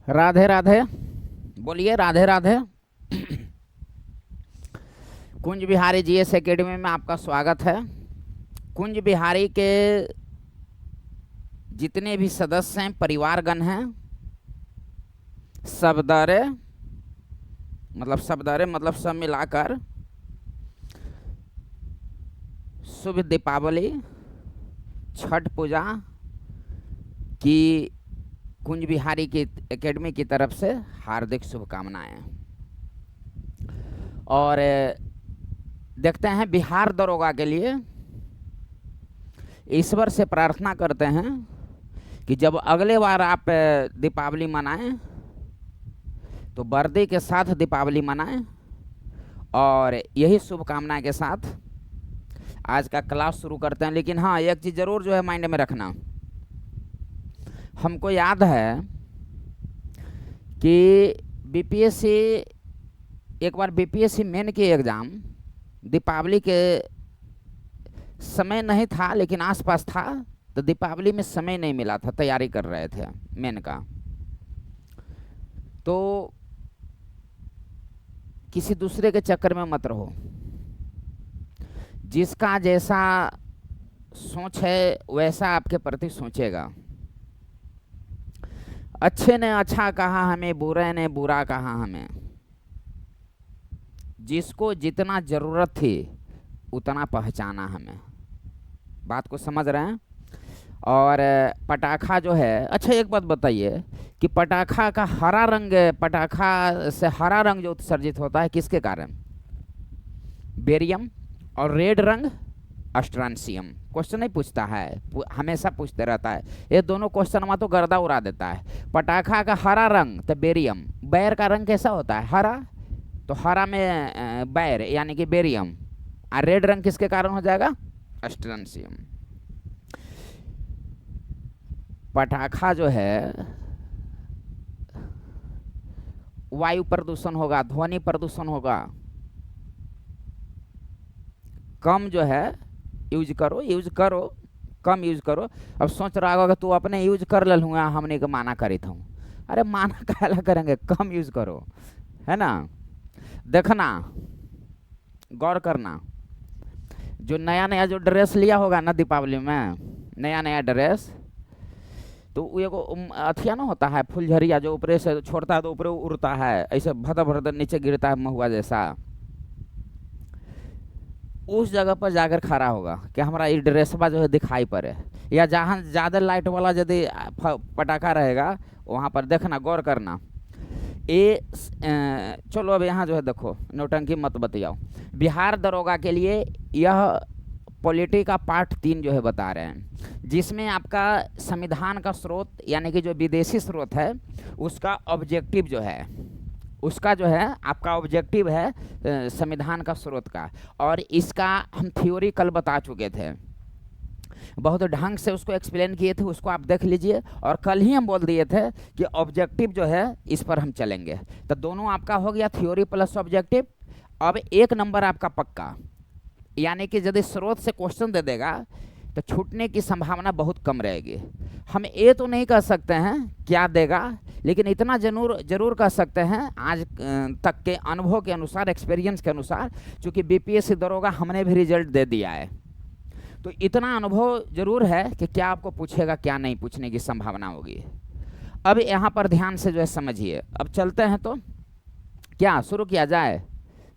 राधे राधे। बोलिए Radhe Radhe. Kunj Bihari GS academy में आपका स्वागत है। कुंज बिहारी के जितने भी सदस्य हैं, परिवारगण हैं, सब सब मिलाकर शुभ दीपावली छठ पूजा की कुंज बिहारी की एकेडमी की तरफ से हार्दिक शुभकामनाएं। और देखते हैं बिहार दरोगा के लिए ईश्वर से प्रार्थना करते हैं कि जब अगले बार आप दीपावली मनाएं तो वर्दी के साथ दीपावली मनाएं। और यही शुभकामना के साथ आज का क्लास शुरू करते हैं। लेकिन हाँ, एक चीज़ ज़रूर जो है माइंड में रखना, हमको याद है कि बीपीएससी एक बार बीपीएससी मेन के एग्ज़ाम दीपावली के समय नहीं था, लेकिन आसपास था, तो दीपावली में समय नहीं मिला था, तैयारी कर रहे थे मेन का। तो किसी दूसरे के चक्कर में मत रहो। जिसका जैसा सोच है वैसा आपके प्रति सोचेगा। अच्छे ने अच्छा कहा हमें, बुरे ने बुरा कहा हमें। जिसको जितना ज़रूरत थी उतना पहचाना हमें। बात को समझ रहे हैं? और पटाखा जो है, अच्छा एक बात बताइए कि पटाखा का हरा रंग, पटाखा से हरा रंग जो उत्सर्जित होता है किसके कारण? बेरियम। और रेड रंग अस्ट्रांसियम। क्वेश्चन नहीं पूछता है, हमेशा पूछते रहता है। ये दोनों क्वेश्चन में तो गर्दा उड़ा देता है। पटाखा का हरा रंग तो बेरियम, बैर का रंग कैसा होता है? हरा। तो हरा में बैर यानी कि बेरियम, और रेड रंग किसके कारण हो जाएगा? अस्ट्रांसियम। पटाखा जो है वायु प्रदूषण होगा, ध्वनि प्रदूषण होगा। कम जो है यूज करो, कम यूज करो। अब सोच रहा होगा तू अपने यूज कर लूँगा, हमने के माना करी था। अरे माना कहला करेंगे, कम यूज करो, है ना। देखना, गौर करना, जो नया नया जो ड्रेस लिया होगा ना दीपावली में, नया नया ड्रेस, तो वो एगो अथिया ना होता है फुलझरिया, जो ऊपर से छोड़ता है तो ऊपर उड़ता है, ऐसे भदर भदर नीचे गिरता है महुआ जैसा। उस जगह पर जाकर खड़ा होगा कि हमारा ये ड्रेसबा जो है दिखाई पड़े। या जहाँ ज़्यादा लाइट वाला यदि पटाखा रहेगा वहाँ पर देखना, गौर करना। ये चलो अब यहाँ जो है देखो, नौटंकी मत बतियाओ। बिहार दरोगा के लिए यह पॉलिटी का पार्ट 3 जो है बता रहे हैं, जिसमें आपका संविधान का स्रोत यानी कि जो विदेशी स्रोत है उसका ऑब्जेक्टिव जो है, उसका जो है आपका ऑब्जेक्टिव है संविधान का स्रोत का। और इसका हम थ्योरी कल बता चुके थे, बहुत ढंग से उसको एक्सप्लेन किए थे, उसको आप देख लीजिए। और कल ही हम बोल दिए थे कि ऑब्जेक्टिव जो है इस पर हम चलेंगे। तो दोनों आपका हो गया थ्योरी प्लस ऑब्जेक्टिव। अब 1 नंबर आपका पक्का, यानी कि यदि स्रोत से क्वेश्चन दे देगा तो छूटने की संभावना बहुत कम रहेगी। हम ये तो नहीं कह सकते हैं क्या देगा, लेकिन इतना जरूर कह सकते हैं आज तक के अनुभव के अनुसार, एक्सपीरियंस के अनुसार, चूँकि बीपीएससी दरोगा हमने भी रिजल्ट दे दिया है, तो इतना अनुभव जरूर है कि क्या आपको पूछेगा क्या नहीं पूछने की संभावना होगी। अब यहाँ पर ध्यान से जो है समझिए। अब चलते हैं, तो क्या शुरू किया जाए?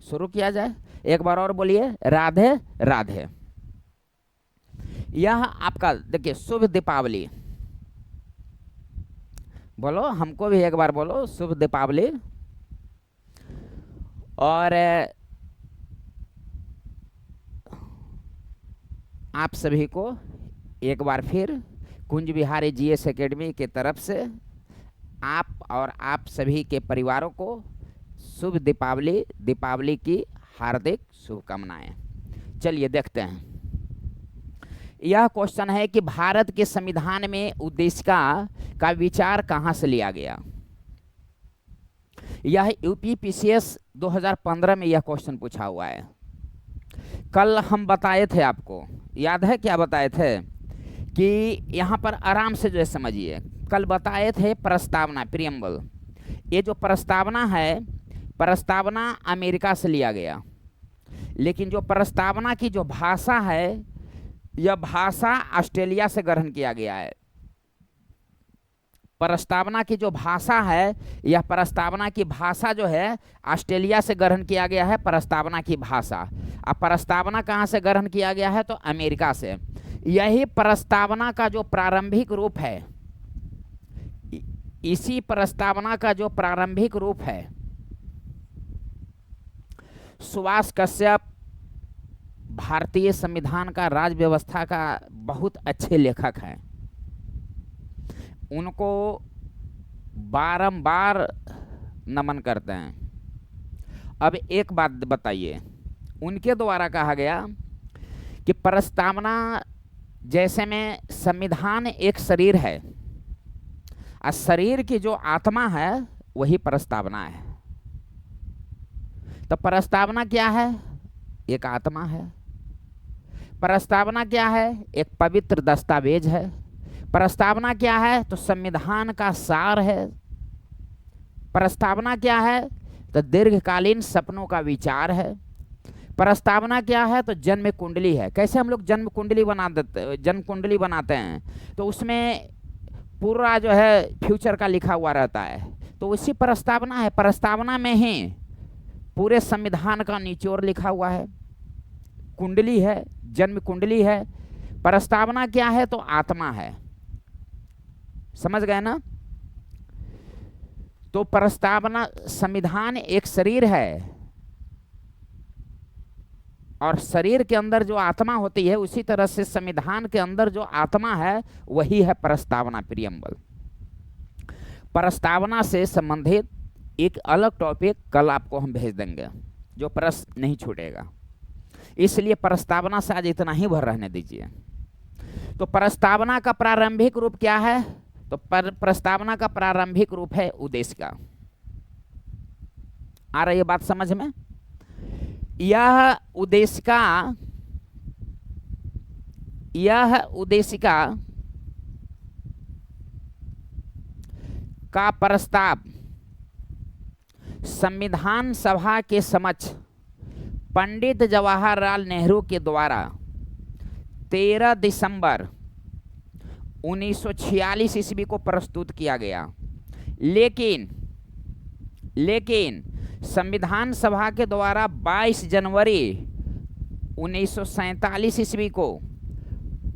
शुरू किया जाए। एक बार और बोलिए राधे राधे। यह आपका देखिए शुभ दीपावली, बोलो हमको भी एक बार बोलो शुभ दीपावली। और आप सभी को एक बार फिर कुंज बिहारी जीएस एकेडमी की तरफ से आप और आप सभी के परिवारों को शुभ दीपावली की हार्दिक शुभकामनाएं। चलिए देखते हैं। यह क्वेश्चन है कि भारत के संविधान में उद्देशिका का विचार कहां से लिया गया? यह यूपीपीसीएस 2015 में यह क्वेश्चन पूछा हुआ है। कल हम बताए थे, आपको याद है क्या बताए थे? कि यहाँ पर आराम से जो है समझिए, कल बताए थे प्रस्तावना, प्रियम्बल। ये जो प्रस्तावना है, प्रस्तावना अमेरिका से लिया गया, लेकिन जो प्रस्तावना की जो भाषा है, यह भाषा ऑस्ट्रेलिया से ग्रहण किया गया है। प्रस्तावना की जो भाषा है, यह प्रस्तावना की भाषा जो है ऑस्ट्रेलिया से ग्रहण किया गया है, प्रस्तावना की भाषा। अब प्रस्तावना कहाँ से ग्रहण किया गया है? तो अमेरिका से। यही प्रस्तावना का जो प्रारंभिक रूप है, इसी प्रस्तावना का जो प्रारंभिक रूप है, सुभाष कश्यप भारतीय संविधान का, राज्य व्यवस्था का बहुत अच्छे लेखक हैं। उनको बारंबार नमन करते हैं। अब एक बात बताइए, उनके द्वारा कहा गया कि प्रस्तावना जैसे में संविधान एक शरीर है और शरीर की जो आत्मा है वही प्रस्तावना है। तो प्रस्तावना क्या है? एक आत्मा है। प्रस्तावना क्या है? एक पवित्र दस्तावेज है। प्रस्तावना क्या है? तो संविधान का सार है। प्रस्तावना क्या है? तो दीर्घकालीन सपनों का विचार है। प्रस्तावना क्या है? तो जन्म कुंडली है। कैसे हम लोग जन्म कुंडली बनाते हैं, तो उसमें पूरा जो है फ्यूचर का लिखा हुआ रहता है, तो उसी प्रस्तावना है। प्रस्तावना में ही पूरे संविधान का निचोड़ लिखा हुआ है। कुंडली है, जन्म कुंडली है। प्रस्तावना क्या है? तो आत्मा है। समझ गए ना? तो प्रस्तावना, संविधान एक शरीर है और शरीर के अंदर जो आत्मा होती है, उसी तरह से संविधान के अंदर जो आत्मा है वही है प्रस्तावना, प्रियम्बल। प्रस्तावना से संबंधित एक अलग टॉपिक कल आपको हम भेज देंगे, जो प्रश्न नहीं छूटेगा। इसलिए प्रस्तावना से आज इतना ही भर रहने दीजिए। तो प्रस्तावना का प्रारंभिक रूप क्या है? तो प्रस्तावना का प्रारंभिक रूप है उद्देश्य का। आ रही है बात समझ में? यह उद्देशिका का प्रस्ताव संविधान सभा के समक्ष पंडित जवाहरलाल नेहरू के द्वारा 13 दिसंबर 1946 ईस्वी को प्रस्तुत किया गया, लेकिन संविधान सभा के द्वारा 22 जनवरी 1947 ईस्वी को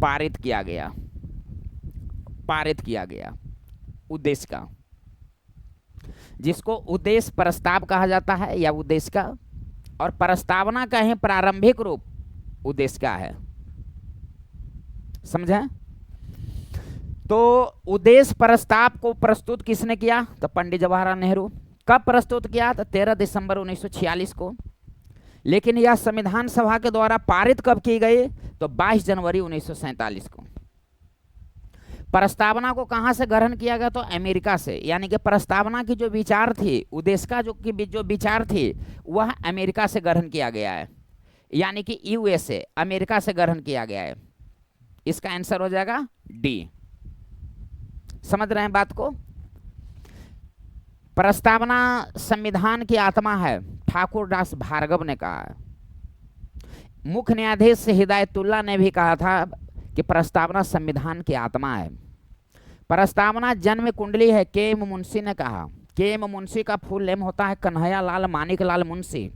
पारित किया गया उद्देश्य का, जिसको उद्देश्य प्रस्ताव कहा जाता है या उद्देश्य का। और प्रस्तावना का ही प्रारंभिक रूप उद्देश्य का है। समझे? तो उद्देश्य प्रस्ताव को प्रस्तुत किसने किया? तो पंडित जवाहरलाल नेहरू। कब प्रस्तुत किया? तो 13 दिसंबर 1946 को। लेकिन यह संविधान सभा के द्वारा पारित कब की गई? तो 22 जनवरी 1947 को। प्रस्तावना को कहां से ग्रहण किया गया? तो अमेरिका से। यानी कि प्रस्तावना की जो विचार थी, उद्देश्य का जो विचार थी, वह अमेरिका से ग्रहण किया गया है। यानी कि यूएसए, अमेरिका से ग्रहण किया गया है। इसका आंसर हो जाएगा डी। समझ रहे हैं बात को? प्रस्तावना संविधान की आत्मा है, ठाकुर दास भार्गव ने कहा है। मुख्य न्यायाधीश हिदायतुल्लाह ने भी कहा था कि प्रस्तावना संविधान की आत्मा है। प्रस्तावना जन्म कुंडली है, के एम मुंशी ने कहा। के एम मुंशी का फुल नेम होता है कन्हैया लाल मानिक लाल मुंशी।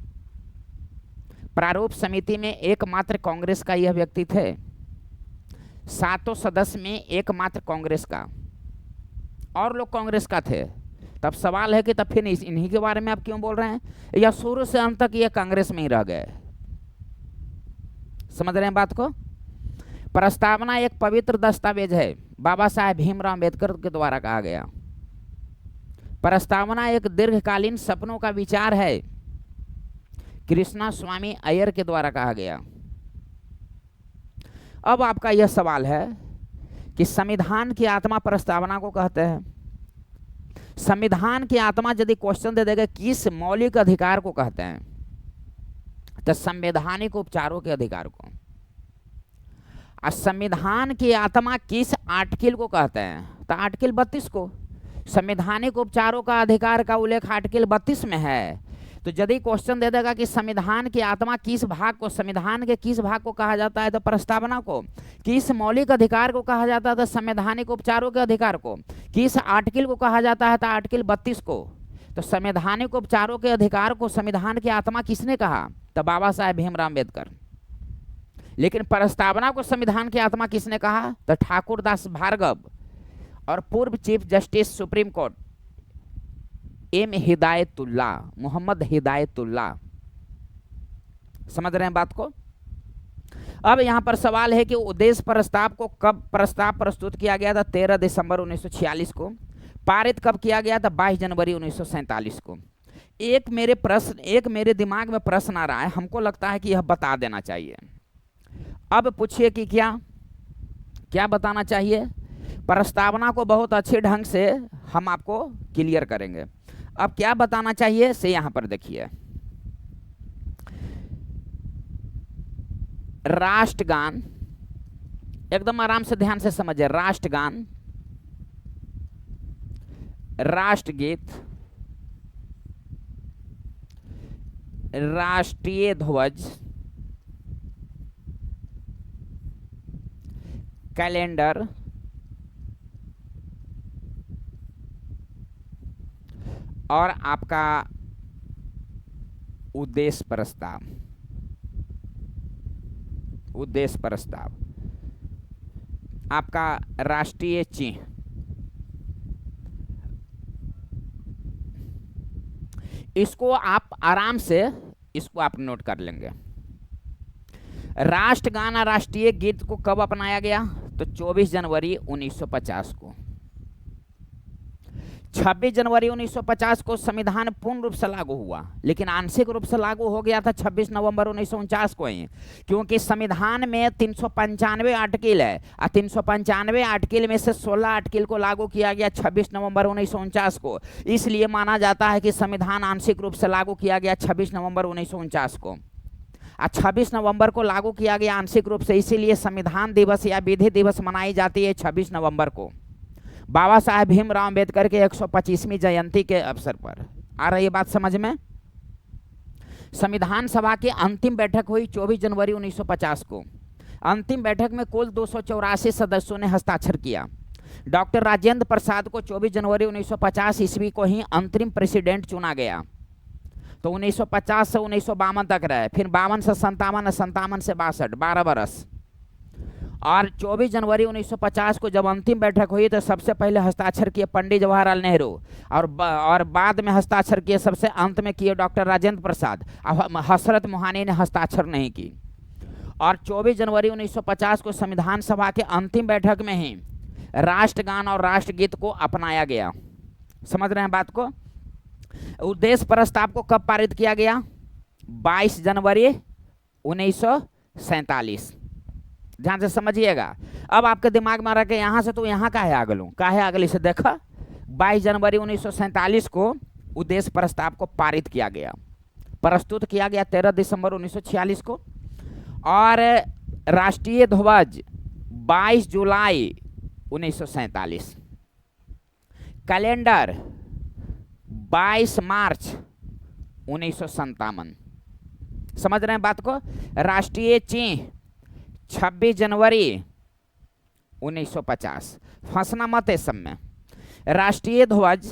प्रारूप समिति में एकमात्र कांग्रेस का यह व्यक्ति थे। 7 सदस्य में एकमात्र कांग्रेस का, और लोग कांग्रेस का थे। तब सवाल है कि तब फिर इन्हीं के बारे में आप क्यों बोल रहे हैं, या शुरू से अंत तक ये कांग्रेस में ही रह गए? समझ रहे हैं बात को? प्रस्तावना एक पवित्र दस्तावेज है, बाबा साहेब भीमराव अम्बेडकर के द्वारा कहा गया। प्रस्तावना एक दीर्घकालीन सपनों का विचार है, कृष्णा स्वामी अय्यर के द्वारा कहा गया। अब आपका यह सवाल है कि संविधान की आत्मा प्रस्तावना को कहते हैं। संविधान की आत्मा यदि क्वेश्चन दे देगा किस मौलिक अधिकार को कहते हैं, तो संवैधानिक उपचारों के अधिकार को। और संविधान की आत्मा किस आर्टिकल को कहते हैं, तो आर्टिकल 32 को। संवैधानिक उपचारों का अधिकार का उल्लेख आर्टिकल 32 में है। तो यदि क्वेश्चन दे देगा कि संविधान की आत्मा किस भाग को, संविधान के किस भाग को कहा जाता है, तो प्रस्तावना को। किस मौलिक अधिकार को कहा जाता है, तो संवैधानिक उपचारों के अधिकार को। किस आर्टिकल को कहा जाता है, तो आर्टिकल 32 को। तो संवैधानिक उपचारों के अधिकार को संविधान की आत्मा किसने कहा, तो बाबा साहेब भीमराव अम्बेडकर। लेकिन प्रस्तावना को संविधान की आत्मा किसने कहा, तो ठाकुर दास भार्गव और पूर्व chief justice supreme court M Hidayatullah, Mohammad Hidayatullah. समझ रहे हैं बात को। अब यहां पर सवाल है कि उद्देश्य प्रस्ताव को कब प्रस्ताव प्रस्तुत किया गया था, 13 दिसंबर 1946 को। पारित कब किया गया था, 22 जनवरी 1947 को। एक मेरे दिमाग में प्रश्न आ रहा है, हमको लगता है कि यह बता देना चाहिए। अब पूछिए कि क्या बताना चाहिए। प्रस्तावना को बहुत अच्छे ढंग से हम आपको क्लियर करेंगे। अब क्या बताना चाहिए से यहां पर देखिए, राष्ट्रगान, एकदम आराम से ध्यान से समझिए। राष्ट्रगान, राष्ट्रगीत, राष्ट्रीय ध्वज, कैलेंडर, और आपका उद्देश्य प्रस्ताव। उद्देश्य प्रस्ताव, आपका राष्ट्रीय चिन्ह, इसको आप आराम से इसको आप नोट कर लेंगे। राष्ट्रगान और राष्ट्रीय गीत को कब अपनाया गया, तो 24 जनवरी 1950 को। 26 जनवरी 1950 को संविधान पूर्ण रूप से लागू हुआ, लेकिन आंशिक रूप से लागू हो गया था 26 नवंबर 1949 को ही, क्योंकि संविधान में 395 आर्टिकल है और 395 आर्टिकल में से 16 आर्टिकल को लागू किया गया 26 नवंबर 1949 को। इसलिए माना जाता है कि संविधान आंशिक रूप से लागू किया गया 26 नवंबर 1949 को। 26 नवंबर को लागू किया गया आंशिक रूप से, इसीलिए संविधान दिवस या विधि दिवस मनाई जाती है 26 नवंबर को, बाबा साहेब भीमराव अम्बेडकर के 125वीं जयंती के अवसर पर। आ रही है बात समझ में। संविधान सभा की अंतिम बैठक हुई 24 जनवरी 1950 को। अंतिम बैठक में कुल 284 सदस्यों ने हस्ताक्षर किया। डॉक्टर राजेंद्र प्रसाद को 24 जनवरी 1950 ईस्वी को ही अंतरिम प्रेसिडेंट चुना गया। तो 1950 से 1952 तक रहे, फिर 52 से 57, 57 से 62, 12 बरस। और 24 जनवरी 1950 को जब अंतिम बैठक हुई तो सबसे पहले हस्ताक्षर किए पंडित जवाहरलाल नेहरू, और बाद में हस्ताक्षर किए सबसे अंत में किए डॉक्टर राजेंद्र प्रसाद। अब हसरत मोहानी ने हस्ताक्षर नहीं की। और 24 जनवरी 1950 को संविधान सभा के अंतिम बैठक में ही राष्ट्रगान और राष्ट्रगीत को अपनाया गया। समझ रहे हैं बात को। उद्देश्य प्रस्ताव को कब पारित किया गया, 22 जनवरी 1947। ध्यान से समझिएगा। अब आपके दिमाग में आ रहा है यहां से तो यहां का है आगलू, का है आगली से देखा। 22 जनवरी 1947 को उद्देश्य प्रस्ताव को पारित किया गया, प्रस्तुत किया गया 13 दिसंबर 1946 को। और राष्ट्रीय ध्वज 22 जुलाई 1947, कैलेंडर 22 मार्च 1957। समझ रहे हैं बात को। राष्ट्रीय चिन्ह 26 जनवरी 1950। फंसना मत इस सब में। राष्ट्रीय ध्वज,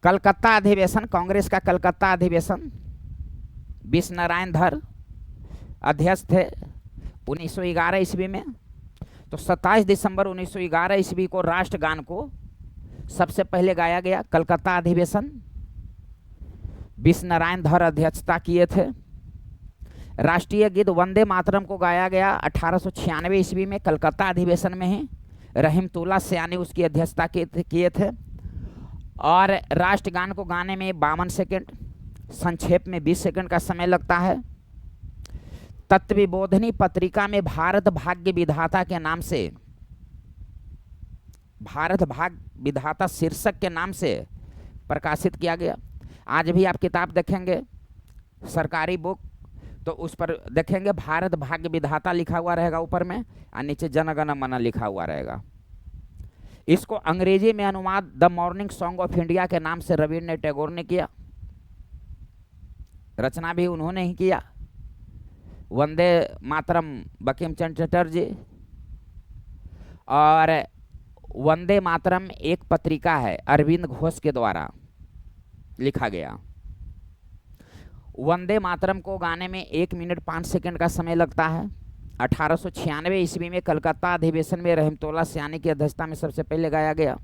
कलकत्ता अधिवेशन, कांग्रेस का कलकत्ता अधिवेशन, विश्व नारायण धर अध्यक्ष थे 1911 ईस्वी में। तो 27 दिसंबर 1911 ईस्वी को राष्ट्रगान को सबसे पहले गाया गया। कलकत्ता अधिवेशन, विश्व नारायण धर अध्यक्षता किए थे। राष्ट्रीय गीत वंदे मातरम को गाया गया 1896 ईस्वी में कलकत्ता अधिवेशन में ही। रहीमतुल्ला सयानी उसकी अध्यक्षता किए थे। और राष्ट्रगान को गाने में 52 सेकंड, संक्षेप में 20 सेकंड का समय लगता है। तत्वबोधिनी पत्रिका में भारत भाग्य विधाता के नाम से, भारत भाग्य विधाता शीर्षक के नाम से प्रकाशित किया गया। आज भी आप किताब देखेंगे सरकारी बुक तो उस पर देखेंगे भारत भाग्य विधाता लिखा हुआ रहेगा ऊपर में, और नीचे जन गण मन लिखा हुआ रहेगा। इसको अंग्रेजी में अनुवाद the morning song of India के नाम से रविन्द्रनाथ टैगोर ने किया, रचना भी उन्होंने ही किया। वंदे मातरम बंकिम चंद्र चटर्जी, और वंदे मातरम एक पत्रिका है अरविंद घोष के द्वारा लिखा गया। वंदे मातरम को गाने में 1 मिनट 5 सेकंड का समय लगता है। 1896 ईस्वी में कलकत्ता अधिवेशन में रहमतुल्लाह सयानी की अध्यक्षता में सबसे पहले गाया गया।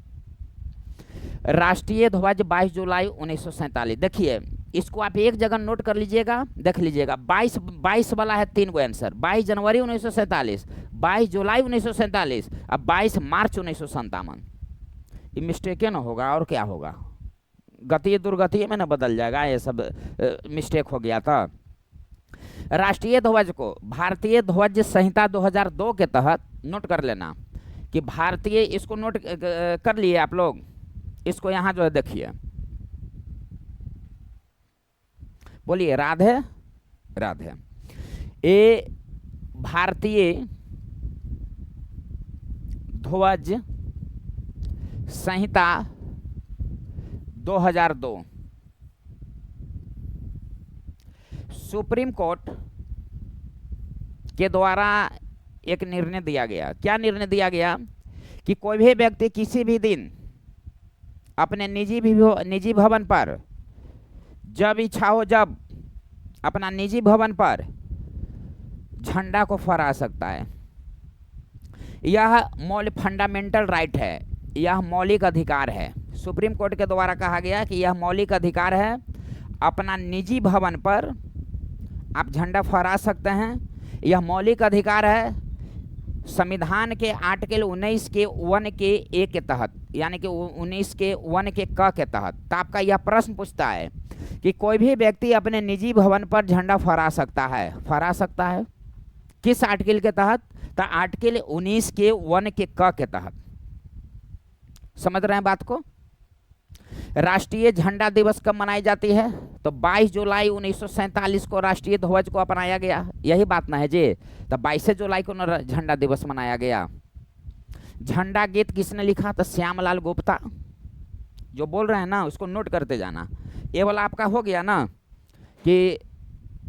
राष्ट्रीय ध्वज 22 जुलाई 1947। देखिए इसको आप एक जगह नोट कर लीजिएगा, देख लीजिएगा। 22 वाला है 3 गो आंसर, 22 जनवरी 1947, 22 जुलाई 1947 और 22 मार्च 1957। ये मिस्टेक न होगा और क्या होगा, गति दुर्गति में न बदल जाएगा, ये सब मिस्टेक हो गया था। राष्ट्रीय ध्वज को भारतीय ध्वज संहिता 2002 के तहत नोट कर लेना कि भारतीय, इसको नोट कर लिए आप लोग, इसको यहाँ जो है देखिए, बोलिए राधे राधे। ये भारतीय ध्वज संहिता 2002 सुप्रीम कोर्ट के द्वारा एक निर्णय दिया गया। क्या निर्णय दिया गया कि कोई भी व्यक्ति किसी भी दिन अपने निजी भवन पर जब इच्छा हो, जब अपना निजी भवन पर झंडा को फहरा सकता है। यह फंडामेंटल राइट है, यह मौलिक अधिकार है। सुप्रीम कोर्ट के द्वारा कहा गया कि यह मौलिक अधिकार है, अपना निजी भवन पर आप झंडा फहरा सकते हैं, यह मौलिक अधिकार है। संविधान के आर्टिकल 19 के 1 के ए के तहत, यानी कि 19 के 1 के क के तहत। तो आपका यह प्रश्न पूछता है कि कोई भी व्यक्ति अपने निजी भवन पर झंडा फहरा सकता है, किस आर्टिकल के तहत? तो आर्टिकल 19 के 1 के क के तहत। समझ रहे हैं बात को? राष्ट्रीय झंडा दिवस कब मनाई जाती है? तो 22 जुलाई 1947 को राष्ट्रीय ध्वज को अपनाया गया। यही बात ना है जी, तो 22 जुलाई को झंडा दिवस मनाया गया। झंडा गीत किसने लिखा? तो श्यामलाल गुप्ता। जो बोल रहे हैं ना उसको नोट करते जाना। ये वाला आपका हो गया ना कि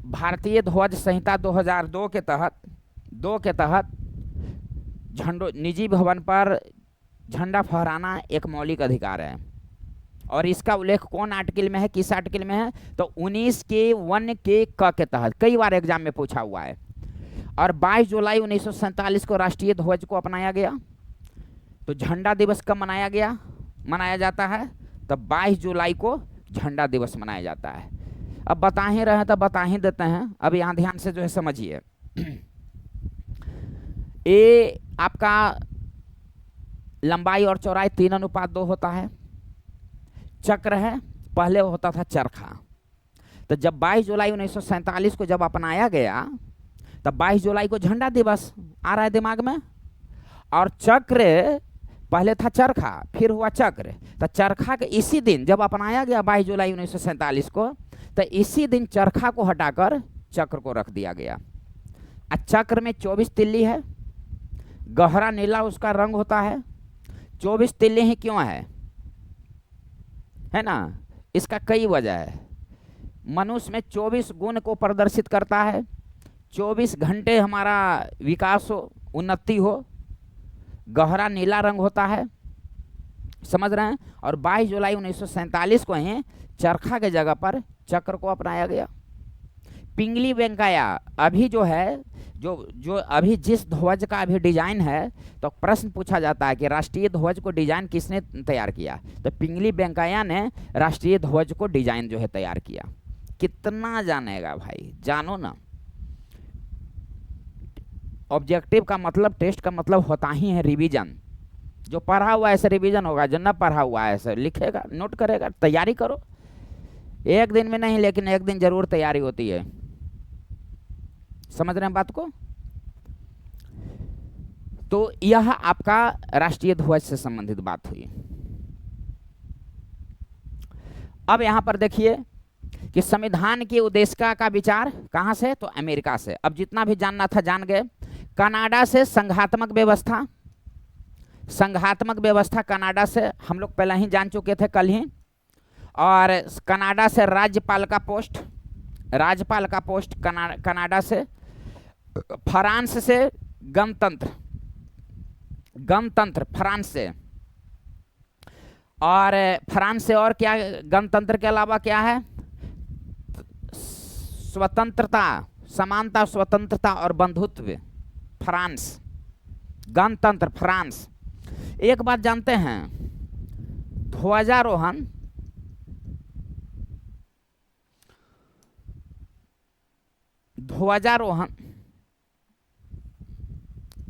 भारतीय ध्वज संहिता 2002 के तहत झंडो निजी भवन पर झंडा फहराना एक मौलिक अधिकार है। और इसका उल्लेख कौन आर्टिकल में है, किस आर्टिकल में है? तो 19 के 1 के क के तहत। कई बार एग्जाम में पूछा हुआ है। और 22 जुलाई 1947 को राष्ट्रीय ध्वज को अपनाया गया। तो झंडा दिवस कब मनाया जाता है? तो 22 जुलाई को झंडा दिवस मनाया जाता है। अब बता ही रहे तो बता ही देते हैं। अब यहाँ ध्यान से जो है समझिए। ये आपका लंबाई और चौड़ाई 3:2 होता है। चक्र है, पहले होता था चरखा। तो जब 22 जुलाई 1947 को जब अपनाया गया, तब 22 जुलाई को झंडा दिवस आ रहा है दिमाग में। और चक्र पहले था चरखा, फिर हुआ चक्र। तो चरखा के इसी दिन जब अपनाया गया 22 जुलाई 1947 को, तो इसी दिन चरखा को हटाकर चक्र को रख दिया गया। चक्र में 24 तिल्ली है, गहरा नीला उसका रंग होता है। 24 तिल्ली ही क्यों है ना? इसका कई वजह है। मनुष्य में 24 गुण को प्रदर्शित करता है। 24 घंटे हमारा विकास हो, उन्नति हो। गहरा नीला रंग होता है, समझ रहे हैं? और 22 जुलाई 1947 को ही चरखा के जगह पर चक्र को अपनाया गया। पिंगली वेंकैया अभी जो है, जो अभी जिस ध्वज का अभी डिजाइन है, तो प्रश्न पूछा जाता है कि राष्ट्रीय ध्वज को डिजाइन किसने तैयार किया? तो पिंगली वेंकैया ने राष्ट्रीय ध्वज को डिजाइन जो है तैयार किया। कितना जानेगा भाई, जानो ना। ऑब्जेक्टिव का मतलब, टेस्ट का मतलब होता ही है रिवीजन। जो पढ़ा हुआ है ऐसे रिवीजन होगा, जो न पढ़ा हुआ है ऐसे लिखेगा, नोट करेगा। तैयारी करो, एक दिन में नहीं लेकिन एक दिन जरूर तैयारी होती है। समझ रहे हैं बात को? तो यह आपका राष्ट्रीय ध्वज से संबंधित बात हुई। अब यहां पर देखिए कि संविधान की उद्देशिका का विचार कहां से? तो अमेरिका से। अब जितना भी जानना था जान गए। कनाडा से संघात्मक व्यवस्था, संघात्मक व्यवस्था कनाडा से हम लोग पहले ही जान चुके थे कल ही। और कनाडा से राज्यपाल का पोस्ट, राज्यपाल का पोस्ट कनाडा से। फ्रांस से गणतंत्र, गणतंत्र फ्रांस से। और फ्रांस से और क्या गणतंत्र के अलावा क्या है? स्वतंत्रता, समानता, स्वतंत्रता और बंधुत्व। फ्रांस, गणतंत्र फ्रांस। एक बात जानते हैं, ध्वजारोहण ध्वजारोहण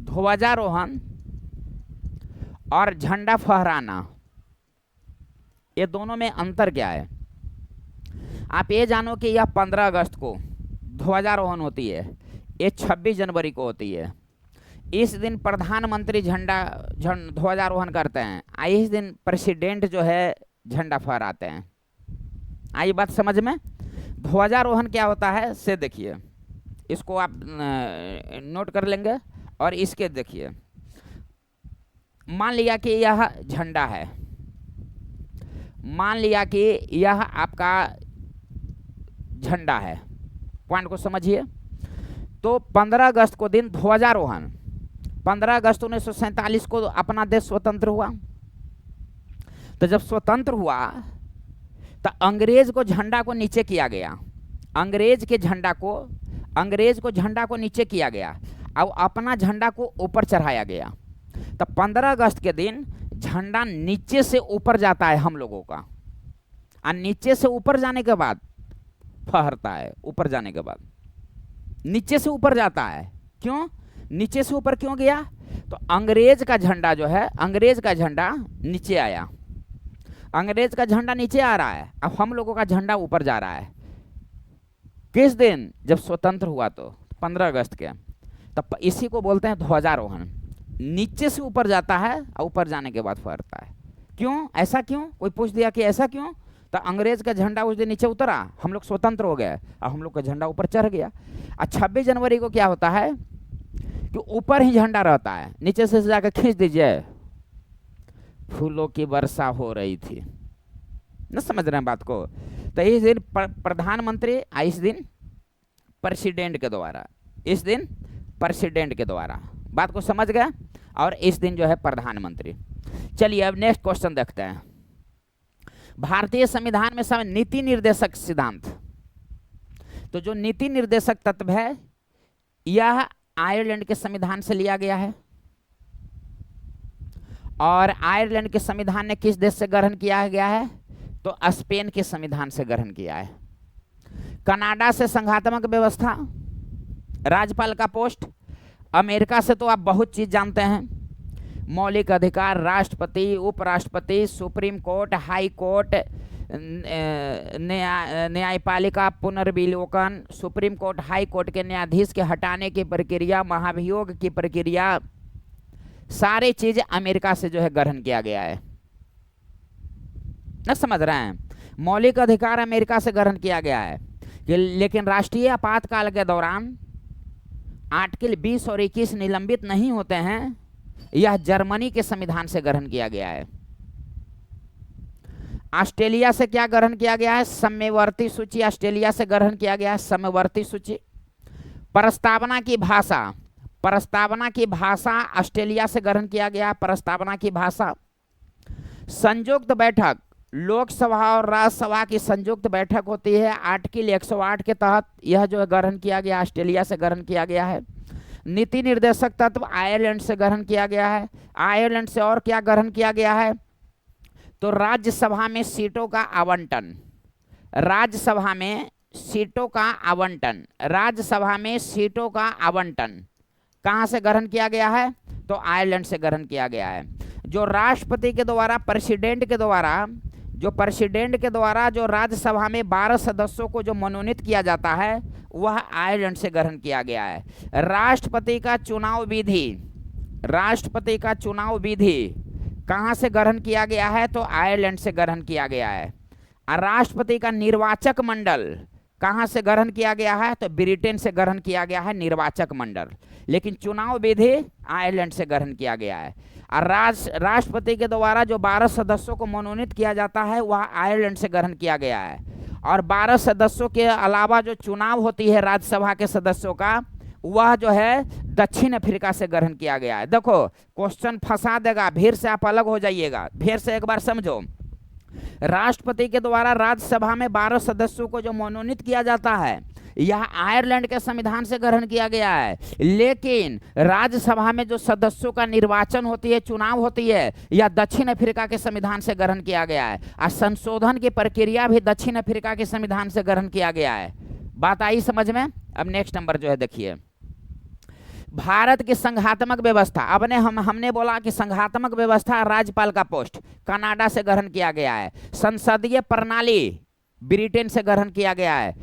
ध्वजारोहण और झंडा फहराना, ये दोनों में अंतर क्या है? आप ये जानो कि यह 15 अगस्त को ध्वजारोहण होती है, ये 26 जनवरी को होती है। इस दिन प्रधानमंत्री ध्वजारोहण करते हैं, इस दिन प्रेसिडेंट जो है झंडा फहराते हैं। आई बात समझ में? ध्वजारोहण क्या होता है से देखिए, इसको आप नोट कर लेंगे। और इसके देखिए, मान लिया कि यह झंडा है, मान लिया कि यह आपका झंडा है, पॉइंट को समझिए। तो 15 अगस्त को दिन ध्वजारोहण, 15 अगस्त 1947 को अपना देश स्वतंत्र हुआ। तो जब स्वतंत्र हुआ तो अंग्रेज को झंडा को नीचे किया गया, अंग्रेज को झंडा को नीचे किया गया और अपना झंडा को ऊपर चढ़ाया गया। तो 15 अगस्त के दिन झंडा नीचे से ऊपर जाता है हम लोगों का, और नीचे से ऊपर जाने के बाद फहरता है। ऊपर जाने के बाद नीचे से ऊपर जाता है। क्यों नीचे से ऊपर क्यों गया? तो अंग्रेज का झंडा जो है, अंग्रेज का झंडा नीचे आया, अंग्रेज का झंडा नीचे आ रहा है, अब हम लोगों का झंडा ऊपर जा रहा है। किस दिन? जब स्वतंत्र हुआ, तो 15 अगस्त के। तब इसी को बोलते हैं ध्वजारोहण। नीचे से ऊपर जाता है और ऊपर जाने के बाद फहरता है। क्यों? ऐसा क्यों? कोई पूछ दिया कि ऐसा क्यों? तो अंग्रेज का झंडा उस दिन नीचे उतरा, हम लोग स्वतंत्र हो गए और हम लोग का झंडा ऊपर चढ़ गया। और 26 जनवरी को क्या होता है कि ऊपर ही झंडा रहता है, नीचे से जाकर खींच दीजिए, फूलों की वर्षा हो रही थी। न समझ रहे हैं बात को? तो इस दिन प्रधानमंत्री, इस दिन प्रेसिडेंट के द्वारा, इस दिन प्रेसिडेंट के द्वारा, बात को समझ गए? और इस दिन जो है प्रधानमंत्री। चलिए अब नेक्स्ट क्वेश्चन देखते हैं। भारतीय संविधान में नीति निर्देशक सिद्धांत, तो जो नीति निर्देशक तत्व है यह आयरलैंड के संविधान से लिया गया है। और आयरलैंड के संविधान ने किस देश से ग्रहण किया गया है? तो स्पेन के संविधान से ग्रहण किया है। कनाडा से संघात्मक व्यवस्था, राज्यपाल का पोस्ट। अमेरिका से तो आप बहुत चीज जानते हैं, मौलिक अधिकार, राष्ट्रपति, उपराष्ट्रपति, सुप्रीम कोर्ट, हाई कोर्ट, न्यायपालिका पुनर्विलोकन, सुप्रीम कोर्ट, हाई कोर्ट के न्यायाधीश के हटाने की प्रक्रिया, महाभियोग की प्रक्रिया, सारी चीज अमेरिका से जो है ग्रहण किया गया है। न समझ रहे हैं? मौलिक अधिकार अमेरिका से ग्रहण किया गया है, लेकिन राष्ट्रीय आपातकाल के दौरान आर्टिकल 20 और 21 निलंबित नहीं होते हैं, यह जर्मनी के संविधान से ग्रहण किया गया है। ऑस्ट्रेलिया से क्या ग्रहण किया गया है? समवर्ती सूची ऑस्ट्रेलिया से ग्रहण किया गया है, समवर्ती सूची। प्रस्तावना की भाषा, प्रस्तावना की भाषा ऑस्ट्रेलिया से ग्रहण किया गया, प्रस्तावना की भाषा। संयुक्त बैठक, लोकसभा और राज्यसभा की संयुक्त बैठक होती है, आर्टिकल 108 के तहत यह जो है ग्रहण किया गया, ऑस्ट्रेलिया से ग्रहण किया गया है। नीति निर्देशक तत्व आयरलैंड से ग्रहण किया गया है। आयरलैंड से और क्या ग्रहण किया गया है? तो राज्यसभा में सीटों का आवंटन, राज्यसभा में सीटों का आवंटन, राज्यसभा में सीटों का आवंटन कहां से ग्रहण किया गया है? तो आयरलैंड से ग्रहण किया गया है। जो राष्ट्रपति के द्वारा, प्रेसिडेंट के द्वारा, जो राज्यसभा में 12 सदस्यों को जो मनोनीत किया जाता है वह आयरलैंड से ग्रहण किया गया है। राष्ट्रपति का चुनाव विधि, राष्ट्रपति का चुनाव विधि कहां से ग्रहण किया गया है? तो आयरलैंड से ग्रहण किया गया है। राष्ट्रपति का निर्वाचक मंडल कहां से ग्रहण किया गया है? तो ब्रिटेन से ग्रहण किया गया है निर्वाचक मंडल, लेकिन चुनाव विधि आयरलैंड से ग्रहण किया गया है। और राष्ट्रपति के द्वारा जो 12 सदस्यों को मनोनीत किया जाता है वह आयरलैंड से ग्रहण किया गया है। और 12 सदस्यों के अलावा जो चुनाव होती है राज्यसभा के सदस्यों का, वह जो है दक्षिण अफ्रीका से ग्रहण किया गया है। देखो क्वेश्चन फंसा देगा, भीड़ से आप अलग हो जाइएगा, भीड़ से एक बार समझो। राष्ट्रपति के द्वारा राज्यसभा में 12 सदस्यों को जो मनोनीत किया जाता है, यह आयरलैंड के संविधान से ग्रहण किया गया है। लेकिन राज्यसभा में जो सदस्यों का निर्वाचन होती है, चुनाव होती है, यह दक्षिण अफ्रीका के संविधान से ग्रहण किया गया है। और संशोधन की प्रक्रिया भी दक्षिण अफ्रीका के संविधान से ग्रहण किया गया है। बात आई समझ में? अब नेक्स्ट नंबर जो है देखिए, भारत की संघात्मक व्यवस्था। अब ने हमने बोला कि संघात्मक व्यवस्था राज्यपाल का पोस्ट कनाडा से ग्रहण किया गया है। संसदीय प्रणाली ब्रिटेन से ग्रहण किया गया है।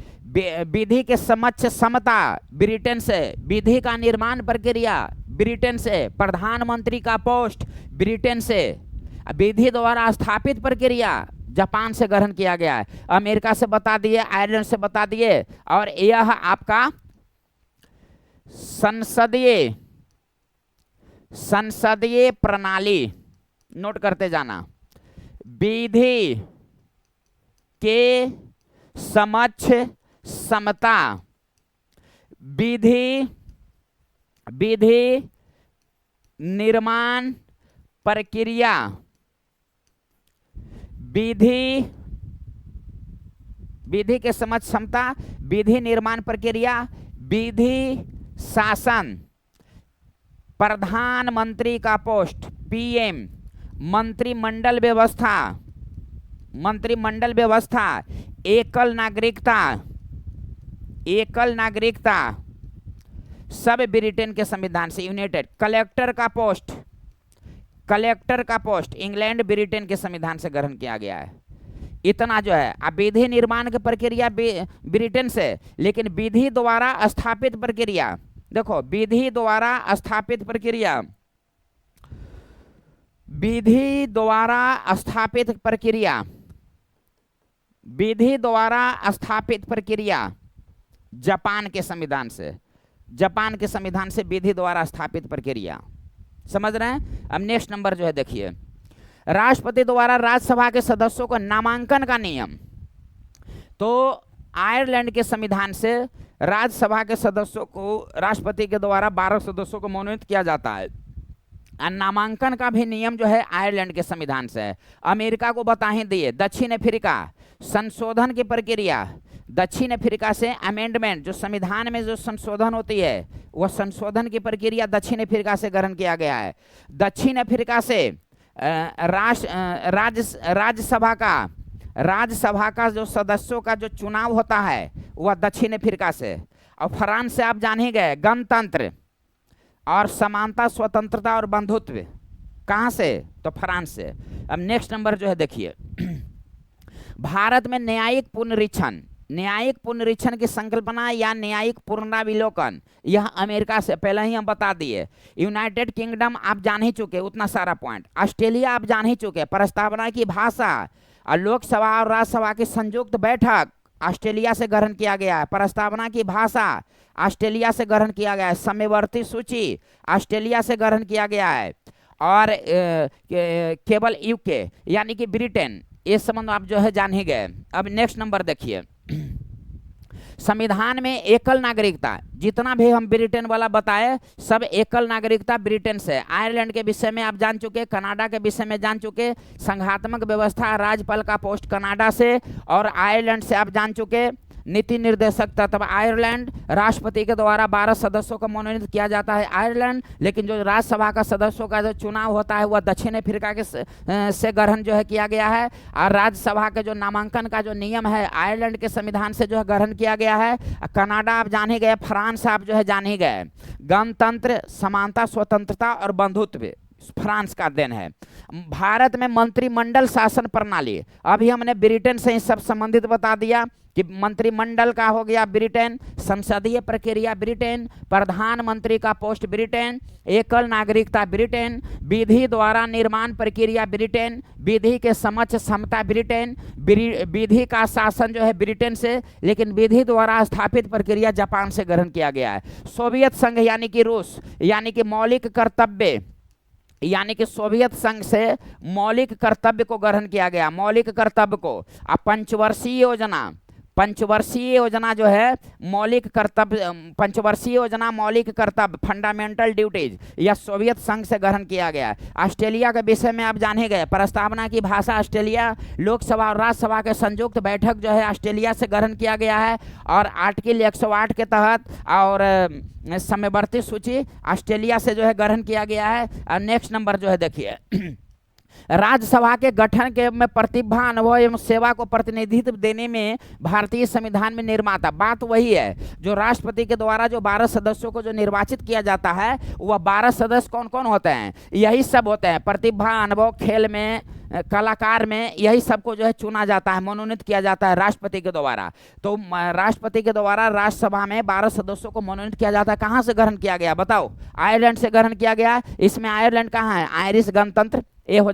विधि के समक्ष समता ब्रिटेन से। विधि का निर्माण प्रक्रिया ब्रिटेन से। प्रधानमंत्री का पोस्ट ब्रिटेन से। विधि द्वारा स्थापित प्रक्रिया जापान से ग्रहण किया गया है। अमेरिका से बता दिए, आयरलैंड से बता दिए। और यह आपका संसदीय प्रणाली नोट करते जाना। विधि के समक्ष समता, विधि निर्माण प्रक्रिया, विधि के समक्ष समता, विधि निर्माण प्रक्रिया, विधि शासन, प्रधानमंत्री का पोस्ट पीएम, मंत्रिमंडल व्यवस्था, एकल नागरिकता सब ब्रिटेन के संविधान से यूनाइटेड। कलेक्टर का पोस्ट इंग्लैंड ब्रिटेन के संविधान से ग्रहण किया गया है। इतना जो है। अब विधि निर्माण की प्रक्रिया ब्रिटेन से, लेकिन विधि द्वारा स्थापित प्रक्रिया, देखो विधि द्वारा स्थापित प्रक्रिया जापान के संविधान से विधि द्वारा स्थापित प्रक्रिया। समझ रहे हैं? अब नेक्स्ट नंबर जो है देखिए, राष्ट्रपति द्वारा राज्यसभा के सदस्यों को नामांकन का नियम। तो आयरलैंड के संविधान से राज्यसभा के सदस्यों को राष्ट्रपति के द्वारा 12 सदस्यों को मनोनीत किया जाता है। और नामांकन का भी नियम जो है आयरलैंड के संविधान से है। अमेरिका को बता ही दिए। दक्षिण अफ्रीका संशोधन की प्रक्रिया, दक्षिण अफ्रीका से अमेंडमेंट, जो संविधान में जो संशोधन होती है, वह संशोधन की प्रक्रिया दक्षिण अफ्रीका से ग्रहण किया गया है। दक्षिण अफ्रीका से राज्यसभा का जो सदस्यों का जो चुनाव होता है वह दक्षिण अफ्रीका से। और फ्रांस से आप जान ही गए, गणतंत्र और समानता, स्वतंत्रता और बंधुत्व कहाँ से? तो फ्रांस से। अब नेक्स्ट नंबर जो है देखिए, भारत में न्यायिक पुनरीक्षण की संकल्पना या न्यायिक पुनराविलोकन, यह अमेरिका से, पहले ही हम बता दिए। यूनाइटेड किंगडम आप जान ही चुके, उतना सारा पॉइंट। ऑस्ट्रेलिया आप जान ही चुके। प्रस्तावना की भाषा और लोकसभा और राज्यसभा की संयुक्त बैठक ऑस्ट्रेलिया से ग्रहण किया गया है। प्रस्तावना की भाषा ऑस्ट्रेलिया से ग्रहण किया गया है। समवर्ती सूची ऑस्ट्रेलिया से ग्रहण किया गया है। और केवल यूके यानी कि ब्रिटेन, ये संबंध आप जो है जान ही गए। अब नेक्स्ट नंबर देखिए, संविधान में एकल नागरिकता, जितना भी हम ब्रिटेन वाला बताए सब एकल नागरिकता ब्रिटेन से। आयरलैंड के विषय में आप जान चुके, कनाडा के विषय में जान चुके। संघात्मक व्यवस्था, राज्यपाल का पोस्ट कनाडा से और आयरलैंड से आप जान चुके। नीति निर्देशक तत्व आयरलैंड, राष्ट्रपति के द्वारा 12 सदस्यों को मनोनीत किया जाता है आयरलैंड, लेकिन जो राज्यसभा का सदस्यों का जो चुनाव होता है वह दक्षिण अफ्रीका के से ग्रहण जो है किया गया है। और राज्यसभा के जो नामांकन का जो नियम है आयरलैंड के संविधान से जो है ग्रहण किया गया है। कनाडा आप जान ही गए, फ्रांस आप जो है जान ही गए। गणतंत्र, समानता, स्वतंत्रता और बंधुत्व फ्रांस का देन है। भारत में मंत्रिमंडल शासन प्रणाली, अभी हमने ब्रिटेन से ही सब संबंधित बता दिया कि मंत्रिमंडल का हो गया ब्रिटेन, संसदीय प्रक्रिया ब्रिटेन, प्रधानमंत्री का पोस्ट ब्रिटेन, एकल नागरिकता ब्रिटेन, विधि द्वारा निर्माण प्रक्रिया ब्रिटेन, विधि के समक्ष समता ब्रिटेन, विधि का शासन जो है ब्रिटेन से, लेकिन विधि द्वारा स्थापित प्रक्रिया जापान से ग्रहण किया गया है। सोवियत संघ यानी कि रूस, यानी कि मौलिक कर्तव्य यानी कि सोवियत संघ से मौलिक कर्तव्य को ग्रहण किया गया, मौलिक कर्तव्य को। अब पंचवर्षीय योजना जो है मौलिक कर्तव्य, पंचवर्षीय योजना मौलिक कर्तव्य फंडामेंटल ड्यूटीज, यह सोवियत संघ से ग्रहण किया गया। ऑस्ट्रेलिया के विषय में आप जाने गए, प्रस्तावना की भाषा ऑस्ट्रेलिया, लोकसभा और राज्यसभा के संयुक्त बैठक जो है ऑस्ट्रेलिया से ग्रहण किया गया है। और आर्टिकल 108 के तहत और समवर्ती सूची ऑस्ट्रेलिया से जो है ग्रहण किया गया है। और नेक्स्ट नंबर जो है देखिए, राज्यसभा के गठन के में प्रतिभा, अनुभव एवं सेवा को प्रतिनिधित्व देने में भारतीय संविधान में निर्माता, बात वही है जो राष्ट्रपति के द्वारा जो 12 सदस्यों को जो निर्वाचित किया जाता है, वह 12 सदस्य कौन कौन होते हैं? यही सब होते हैं, प्रतिभा, अनुभव, खेल में, कलाकार में, यही सबको जो है चुना जाता है, मनोनीत किया जाता है राष्ट्रपति के द्वारा। तो राष्ट्रपति के द्वारा राज्यसभा में 12 सदस्यों को मनोनीत किया जाता है। कहाँ से ग्रहण किया गया बताओ? आयरलैंड से ग्रहण किया गया। इसमें आयरलैंड कहाँ है? आयरिश गणतंत्र, ये हो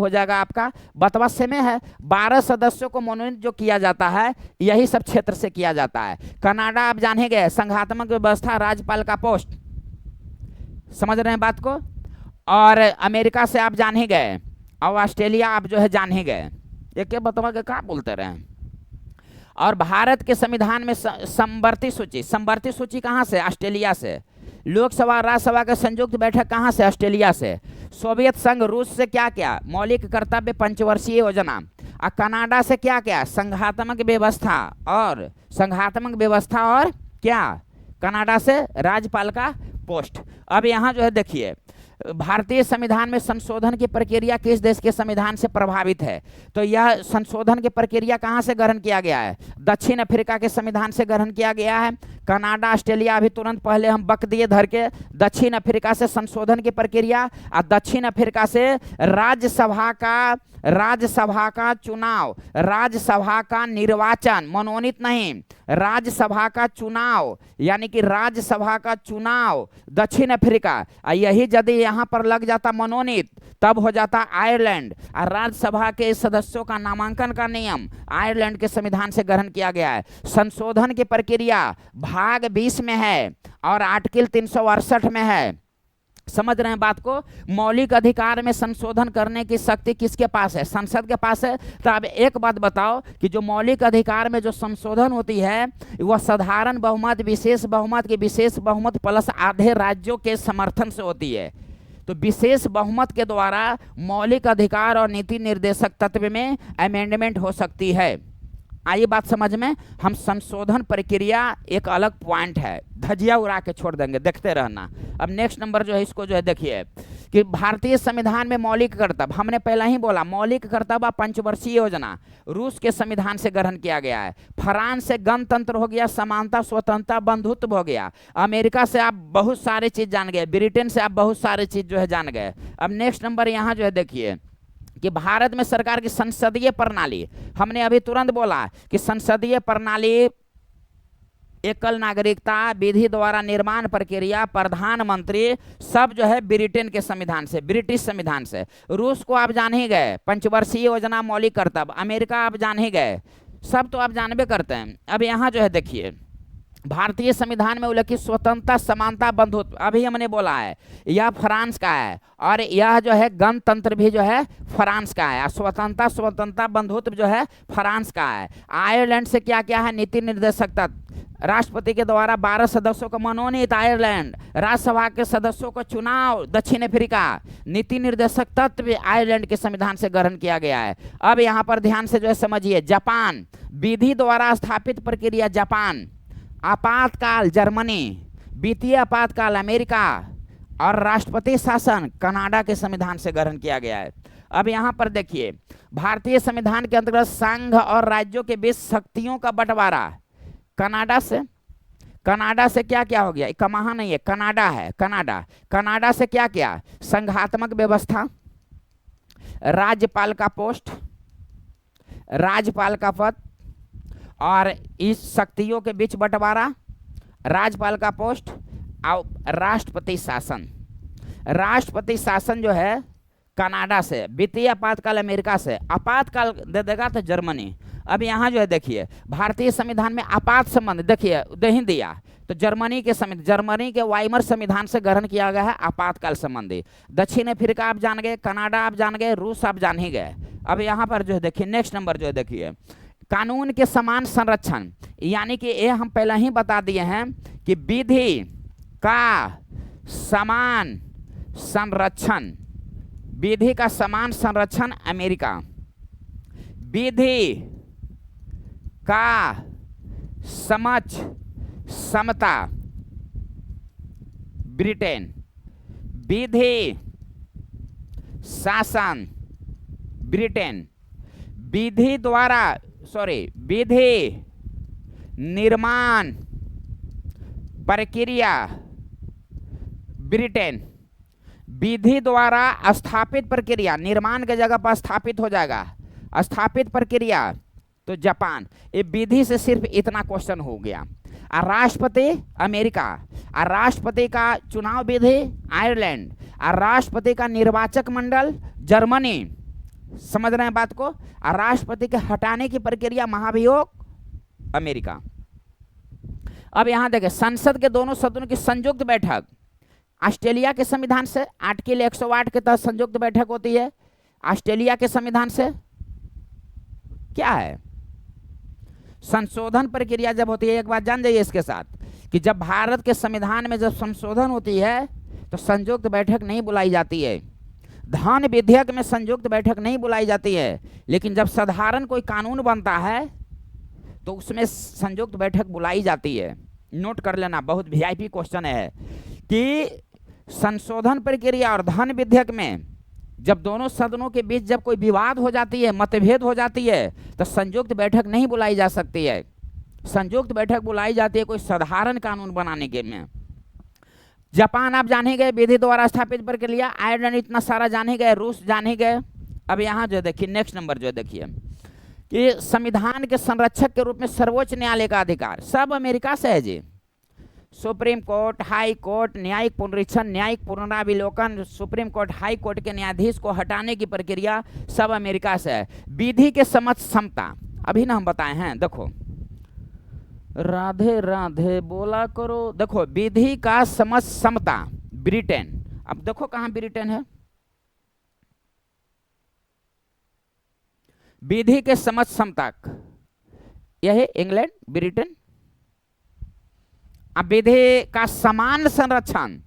जाएगा आपका बतवस्य में है। 12 सदस्यों को मनोनीत जो किया जाता है, यही सब क्षेत्र से किया जाता है। कनाडा आप जाने गए, संघात्मक व्यवस्था, राज्यपाल का पोस्ट, समझ रहे हैं बात को। और अमेरिका से आप जाने गए, और ऑस्ट्रेलिया आप जो है जाने गए, एक बतवा के क्या बोलते रहे। और भारत के संविधान में समवर्ती सूची कहाँ से? ऑस्ट्रेलिया से। लोकसभा राज्यसभा के संयुक्त बैठक कहाँ से? ऑस्ट्रेलिया से। सोवियत संघ रूस से क्या क्या? मौलिक कर्तव्य पंचवर्षीय योजना। और कनाडा से क्या क्या? संघात्मक व्यवस्था और क्या? कनाडा से राज्यपाल का पोस्ट। अब यहाँ जो है देखिए, भारतीय संविधान में संशोधन की प्रक्रिया किस देश के संविधान से प्रभावित है? तो यह संशोधन की प्रक्रिया कहाँ से ग्रहण किया गया है? दक्षिण अफ्रीका के संविधान से ग्रहण किया गया है। कनाडा, ऑस्ट्रेलिया, अभी तुरंत पहले हम बक दिए धर के। दक्षिण अफ्रीका से संशोधन की प्रक्रिया, और दक्षिण अफ्रीका से राज्यसभा का चुनाव, राज्यसभा का निर्वाचन, मनोनीत नहीं, राज्यसभा का चुनाव, यानी कि राज्यसभा का चुनाव दक्षिण अफ्रीका। यही यदि यहाँ पर लग जाता मनोनीत, तब हो जाता आयरलैंड। और राज्यसभा के सदस्यों का नामांकन का नियम आयरलैंड के संविधान से ग्रहण किया गया है। संशोधन की प्रक्रिया भाग 20 में है और आर्टिकल 368 में है। समझ रहे हैं बात को? मौलिक अधिकार में संशोधन करने की शक्ति किसके पास है? संसद के पास है। तो अब एक बात बताओ कि जो मौलिक अधिकार में जो संशोधन होती है, वह साधारण बहुमत, विशेष बहुमत की विशेष बहुमत प्लस आधे राज्यों के समर्थन से होती है। तो विशेष बहुमत के द्वारा मौलिक अधिकार और नीति निर्देशक तत्व में अमेंडमेंट हो सकती है। आइए बात समझ में। हम संशोधन प्रक्रिया एक अलग पॉइंट है, धजिया उड़ा के छोड़ देंगे, देखते रहना। अब नेक्स्ट नंबर जो है, इसको जो है देखिए कि भारतीय संविधान में मौलिक कर्तव्य, हमने पहले ही बोला मौलिक कर्तव्य पंचवर्षीय योजना रूस के संविधान से ग्रहण किया गया है। फ्रांस से गणतंत्र हो गया, समानता, स्वतंत्रता, बंधुत्व हो गया। अमेरिका से आप बहुत सारे चीज जान गए, ब्रिटेन से आप बहुत सारे चीज जो है जान गए। अब नेक्स्ट नंबर यहाँ जो है देखिए कि भारत में सरकार की संसदीय प्रणाली, हमने अभी तुरंत बोला कि संसदीय प्रणाली, एकल नागरिकता, विधि द्वारा निर्माण प्रक्रिया, प्रधानमंत्री, सब जो है ब्रिटेन के संविधान से, ब्रिटिश संविधान से। रूस को आप जान ही गए, पंचवर्षीय योजना मौलिक कर्तव्य। अमेरिका आप जान ही गए, सब तो आप जानबे करते हैं। अब यहाँ जो है देखिए, भारतीय संविधान में उल्लेखित स्वतंत्रता, समानता, बंधुत्व, अभी हमने बोला है, यह फ्रांस का है। और यह जो है गणतंत्र भी जो है फ्रांस का है। स्वतंत्रता, बंधुत्व जो है फ्रांस का है। आयरलैंड से क्या क्या है? नीति निर्देशक तत्व, राष्ट्रपति के द्वारा 12 सदस्यों को मनोनीत आयरलैंड, राज्यसभा के सदस्यों को चुनाव दक्षिण अफ्रीका, नीति निर्देशक तत्व आयरलैंड के संविधान से ग्रहण किया गया है। अब यहाँ पर ध्यान से जो है समझिए, जापान, विधि द्वारा स्थापित प्रक्रिया जापान, आपातकाल जर्मनी, वित्तीय आपातकाल अमेरिका, और राष्ट्रपति शासन कनाडा के संविधान से ग्रहण किया गया है। अब यहाँ पर देखिए, भारतीय संविधान के अंतर्गत संघ और राज्यों के बीच शक्तियों का बंटवारा, कनाडा से क्या क्या हो गया? कमाहा नहीं है, कनाडा है, कनाडा से क्या क्या? संघात्मक व्यवस्था, राज्यपाल का पोस्ट, राज्यपाल का पद, और इस शक्तियों के बीच बंटवारा, राज्यपाल का पोस्ट और राष्ट्रपति शासन जो है कनाडा से, वित्तीय आपातकाल अमेरिका से, आपातकाल दे देगा तो जर्मनी। अब यहाँ जो है देखिए, भारतीय संविधान में आपात संबंध देखिए नहीं दिया, तो जर्मनी के वाइमर संविधान से ग्रहण किया गया है आपातकाल संबंधी। दक्षिण अफ्रीका आप जान गए, कनाडा आप जान गए, रूस आप जान ही गए। अब यहाँ पर जो है देखिए नेक्स्ट नंबर जो है देखिए कानून के समान संरक्षण, यानी कि ये हम पहले ही बता दिए हैं कि विधि का समान संरक्षण, विधि का समान संरक्षण अमेरिका, विधि का समक्ष समता ब्रिटेन, विधि शासन ब्रिटेन, विधि निर्माण प्रक्रिया ब्रिटेन, विधि द्वारा स्थापित प्रक्रिया, निर्माण के जगह पर स्थापित हो जाएगा, स्थापित प्रक्रिया तो जापान। ये विधि से सिर्फ इतना क्वेश्चन हो गया। और राष्ट्रपति अमेरिका, और राष्ट्रपति का चुनाव विधि आयरलैंड, और राष्ट्रपति का निर्वाचक मंडल जर्मनी, समझ रहे हैं बात को, और राष्ट्रपति के हटाने की प्रक्रिया महाभियोग अमेरिका। अब यहां देखें संसद के दोनों सदनों की संयुक्त बैठक ऑस्ट्रेलिया के संविधान से आर्टिकल 108 के तहत संयुक्त बैठक होती है। ऑस्ट्रेलिया के संविधान से क्या है, संशोधन प्रक्रिया जब होती है, एक बात जान जाइए इसके साथ कि जब भारत के संविधान में जब संशोधन होती है तो संयुक्त बैठक नहीं बुलाई जाती है। धन विधेयक में संयुक्त बैठक नहीं बुलाई जाती है, लेकिन जब साधारण कोई कानून बनता है तो उसमें संयुक्त बैठक बुलाई जाती है। नोट कर लेना, बहुत वीआईपी क्वेश्चन है कि संशोधन प्रक्रिया और धन विधेयक में जब दोनों सदनों के बीच जब कोई विवाद हो जाती है, मतभेद हो जाती है, तो संयुक्त बैठक नहीं बुलाई जा सकती है। संयुक्त बैठक बुलाई जाती है कोई साधारण कानून बनाने के में। जापान आप जाने गए, विधि द्वारा स्थापित प्रक्रिया, आयरलैंड इतना सारा जाने गए, रूस जाने गए। अब यहाँ जो देखिए नेक्स्ट नंबर जो देखिए कि संविधान के संरक्षक के रूप में सर्वोच्च न्यायालय का अधिकार सब अमेरिका से है जी। सुप्रीम कोर्ट, हाई कोर्ट, न्यायिक पुनरीक्षण, न्यायिक पुनराविलोकन, सुप्रीम कोर्ट, हाई कोर्ट के न्यायाधीश को हटाने की प्रक्रिया सब अमेरिका से है। विधि के समक्ष समता अभी ना हम बताए हैं, देखो राधे राधे बोला करो। देखो विधि का समक्ष समता ब्रिटेन, अब देखो कहां ब्रिटेन है, विधि के समक्ष समता यह है इंग्लैंड, ब्रिटेन। अब विधि का समान संरक्षण,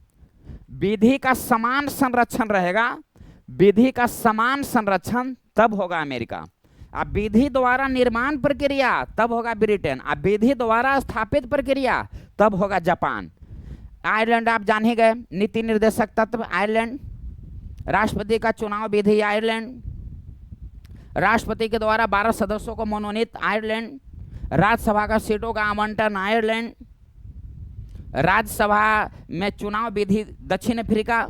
विधि का समान संरक्षण रहेगा, विधि का समान संरक्षण तब होगा अमेरिका। अब विधि द्वारा निर्माण प्रक्रिया तब होगा ब्रिटेन। अब विधि द्वारा स्थापित प्रक्रिया तब होगा जापान। आयरलैंड आप जान ही गए, नीति निर्देशक तत्व आयरलैंड, राष्ट्रपति का चुनाव विधि आयरलैंड, राष्ट्रपति के द्वारा 12 सदस्यों को मनोनीत आयरलैंड, राज्यसभा का सीटों का आवंटन आयरलैंड, राज्यसभा में चुनाव विधि दक्षिण अफ्रीका,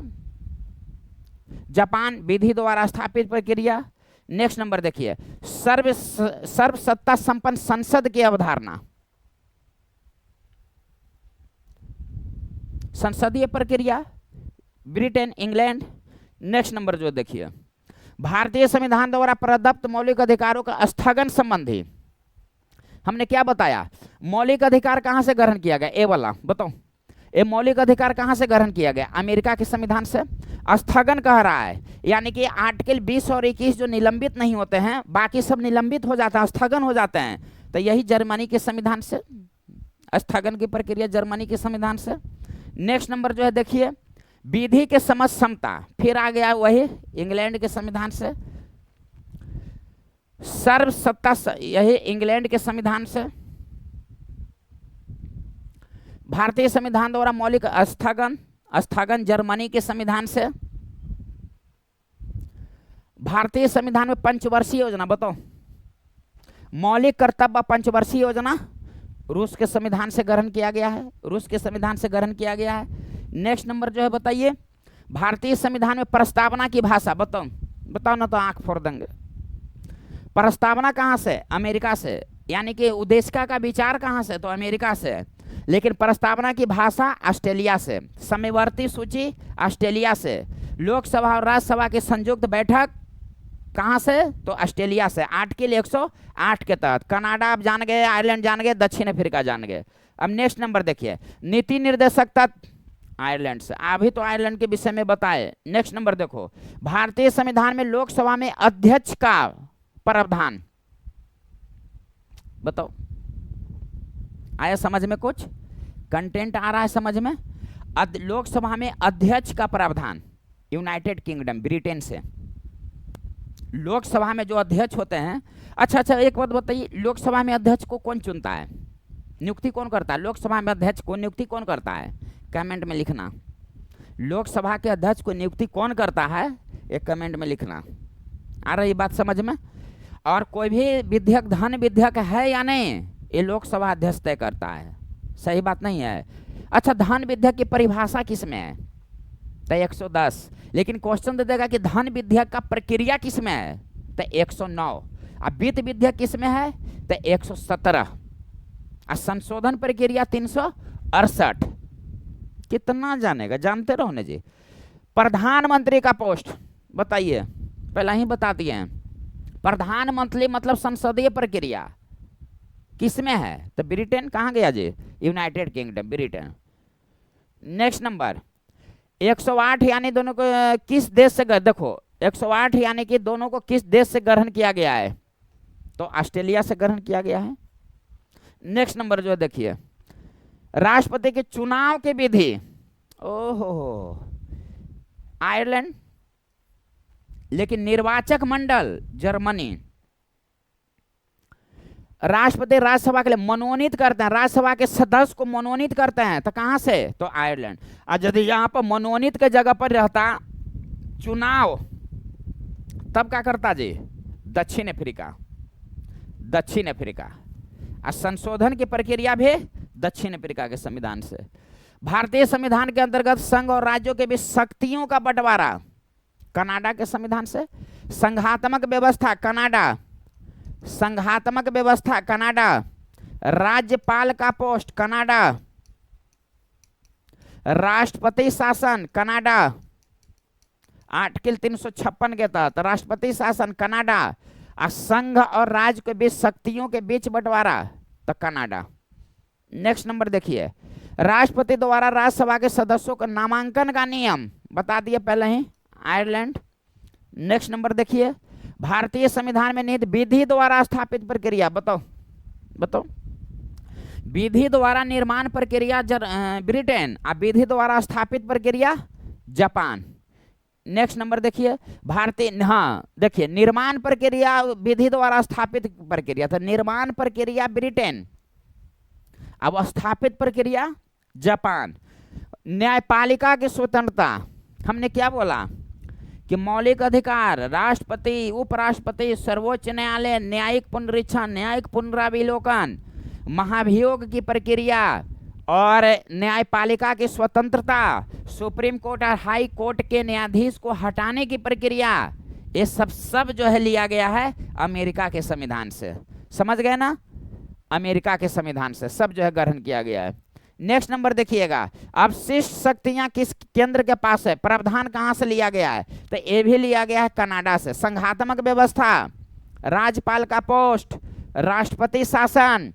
जापान विधि द्वारा स्थापित प्रक्रिया। नेक्स्ट नंबर देखिए सर्व सत्ता संपन्न संसद की अवधारणा, संसदीय प्रक्रिया ब्रिटेन, इंग्लैंड। नेक्स्ट नंबर जो देखिए भारतीय संविधान द्वारा प्रदत्त मौलिक अधिकारों का स्थगन संबंधी, हमने क्या बताया, मौलिक अधिकार कहां से ग्रहण किया गया, ए वाला बताओ, ये मौलिक अधिकार कहां से ग्रहण किया गया, अमेरिका के संविधान से। स्थगन कह रहा है, यानी कि आर्टिकल 20 और 21 जो निलंबित नहीं होते हैं, बाकी सब निलंबित हो जाता है, स्थगन हो जाते हैं, तो यही जर्मनी के संविधान से, स्थगन की प्रक्रिया जर्मनी के संविधान से। नेक्स्ट नंबर जो है देखिए विधि के समक्ष समता, फिर आ गया वही इंग्लैंड के संविधान से। सर्व सत्ता यही इंग्लैंड के संविधान से। भारतीय संविधान द्वारा मौलिक स्थगन जर्मनी के संविधान से। भारतीय संविधान में पंचवर्षीय योजना बताओ, मौलिक कर्तव्य पंचवर्षीय योजना रूस के संविधान से ग्रहण किया गया है, रूस के संविधान से ग्रहण किया गया है। नेक्स्ट नंबर जो है बताइए भारतीय संविधान में प्रस्तावना की भाषा बताओ, बताओ ना तो आंख फोड़ देंगे। प्रस्तावना कहां से, अमेरिका से, यानी कि उद्देशिका का विचार कहां से, तो अमेरिका से, लेकिन प्रस्तावना की भाषा ऑस्ट्रेलिया से। समवर्ती सूची ऑस्ट्रेलिया से। लोकसभा और राज्यसभा की संयुक्त बैठक कहां से, तो ऑस्ट्रेलिया से, आर्टिकल 108 के तहत। कनाडा आप जान गए, आयरलैंड जान गए, दक्षिण अफ्रीका जान गए। अब नेक्स्ट नंबर देखिए, नीति निर्देशकता आयरलैंड से, अभी तो आयरलैंड के विषय में बताए। नेक्स्ट नंबर देखो, भारतीय संविधान में लोकसभा में अध्यक्ष का प्रावधान, बताओ आया समझ में, कुछ कंटेंट आ रहा है समझ में। लोकसभा में अध्यक्ष का प्रावधान, यूनाइटेड किंगडम ब्रिटेन से लोकसभा में जो अध्यक्ष होते हैं। अच्छा, एक बात बताइए, लोकसभा में अध्यक्ष को कौन चुनता है, नियुक्ति कौन करता है? लोकसभा में अध्यक्ष को नियुक्ति कौन करता है? कमेंट में लिखना। लोकसभा के अध्यक्ष को नियुक्ति कौन करता है, एक कमेंट में लिखना। आ रही बात समझ में? और कोई भी विधेयक धन विधेयक है या नहीं, ये लोकसभा अध्यक्ष तय करता है। सही बात नहीं है? अच्छा, धन विधेयक की परिभाषा किस में है? तो 110। लेकिन क्वेश्चन दे देगा कि धन विधेयक का प्रक्रिया किस में है, तो 109। अब वित्त विधेयक किस में है, तो 117। और संशोधन प्रक्रिया 368। कितना जानेगा, जानते रहो ना जी। प्रधानमंत्री का पोस्ट बताइए, पहला ही बता दिए हैं। प्रधानमंत्री मतलब संसदीय प्रक्रिया किस में है, तो ब्रिटेन। कहाँ गया जी? United Kingdom Britain. Next number 108 यानी दोनों को किस देश से, देखो 108 यानी कि दोनों को किस देश से ग्रहण किया गया है, तो ऑस्ट्रेलिया से ग्रहण किया गया है। नेक्स्ट नंबर जो देखिए, राष्ट्रपति के चुनाव की विधि, ओहो आयरलैंड। लेकिन निर्वाचक मंडल जर्मनी। राष्ट्रपति राज्यसभा के लिए मनोनीत करते हैं, राज्यसभा के सदस्य को मनोनीत करते हैं, तो कहां से, तो आयरलैंड। और यदि यहां पर मनोनीत के जगह पर रहता चुनाव, तब क्या करता जी, दक्षिण अफ्रीका। दक्षिण अफ्रीका। और संशोधन की प्रक्रिया भी दक्षिण अफ्रीका के संविधान से। भारतीय संविधान के अंतर्गत संघ और राज्यों के बीच शक्तियों का बंटवारा कनाडा के संविधान से। संघात्मक व्यवस्था कनाडा, संघात्मक व्यवस्था कनाडा। राज्यपाल का पोस्ट कनाडा। राष्ट्रपति शासन कनाडा, आर्टिकल 356 के तहत राष्ट्रपति शासन कनाडा। और संघ और राज्य के बीच शक्तियों के बीच बंटवारा, तो कनाडा। नेक्स्ट नंबर देखिए, राष्ट्रपति द्वारा राज्यसभा के सदस्यों का नामांकन का नियम बता दिए पहले ही, आयरलैंड। नेक्स्ट नंबर देखिए, भारतीय संविधान में निहित विधि द्वारा स्थापित प्रक्रिया, बताओ विधि द्वारा निर्माण प्रक्रिया ब्रिटेन, और विधि द्वारा स्थापित प्रक्रिया जापान। नेक्स्ट नंबर देखिए, भारतीय, हाँ देखिए, निर्माण प्रक्रिया विधि द्वारा स्थापित प्रक्रिया, तो निर्माण प्रक्रिया ब्रिटेन, अब स्थापित प्रक्रिया जापान। न्यायपालिका की स्वतंत्रता, हमने क्या बोला कि मौलिक अधिकार, राष्ट्रपति, उपराष्ट्रपति, सर्वोच्च न्यायालय, न्यायिक पुनरीक्षण, न्यायिक पुनराविलोकन, महाभियोग की प्रक्रिया और न्यायपालिका की स्वतंत्रता, सुप्रीम कोर्ट और हाई कोर्ट के न्यायाधीश को हटाने की प्रक्रिया, ये सब जो है लिया गया है अमेरिका के संविधान से। समझ गए ना? अमेरिका के संविधान से सब जो है ग्रहण किया गया है। नेक्स्ट नंबर देखिएगा, अब शिष्ट शक्तियां किस केंद्र के पास है, प्रावधान कहां से लिया गया है, तो ये भी लिया गया है कनाडा से। संघात्मक व्यवस्था, राज्यपाल का पोस्ट, राष्ट्रपति शासन।